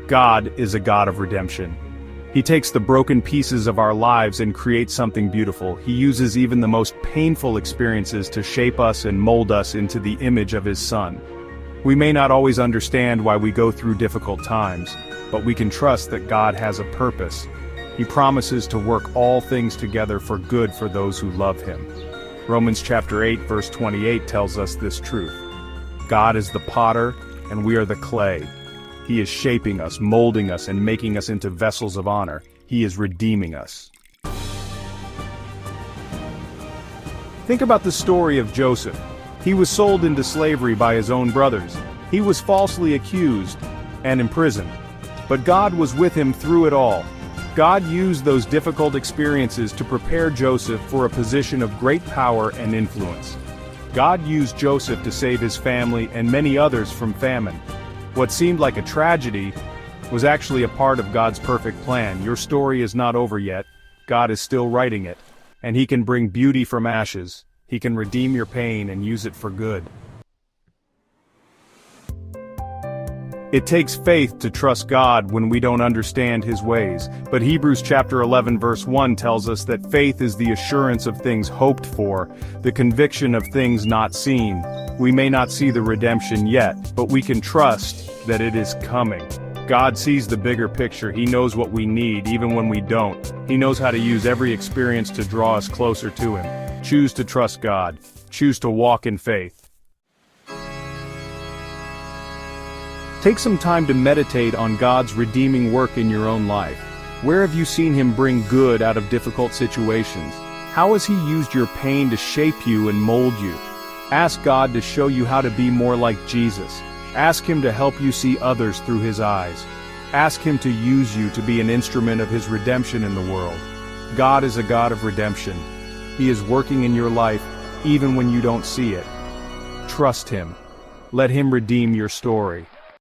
God is a God of redemption. He takes the broken pieces of our lives and creates something beautiful. He uses even the most painful experiences to shape us and mold us into the image of His Son. We may not always understand why we go through difficult times, but we can trust that God has a purpose. He promises to work all things together for good for those who love Him. Romans chapter 8 verse 28 tells us this truth. God is the potter, and we are the clay. He is shaping us, molding us, and making us into vessels of honor. He is redeeming us. Think about the story of Joseph. He was sold into slavery by his own brothers. He was falsely accused and imprisoned. But God was with him through it all. God used those difficult experiences to prepare Joseph for a position of great power and influence. God used Joseph to save his family and many others from famine. What seemed like a tragedy was actually a part of God's perfect plan. Your story is not over yet. God is still writing it. And He can bring beauty from ashes. He can redeem your pain and use it for good. It takes faith to trust God when we don't understand His ways, but Hebrews chapter 11 verse 1 tells us that faith is the assurance of things hoped for, the conviction of things not seen. We may not see the redemption yet, but we can trust that it is coming. God sees the bigger picture. He knows what we need, even when we don't. He knows how to use every experience to draw us closer to Him. Choose to trust God. Choose to walk in faith. Take some time to meditate on God's redeeming work in your own life. Where have you seen Him bring good out of difficult situations? How has He used your pain to shape you and mold you? Ask God to show you how to be more like Jesus. Ask Him to help you see others through His eyes. Ask Him to use you to be an instrument of His redemption in the world. God is a God of redemption. He is working in your life even when you don't see it. Trust Him. Let Him redeem your story.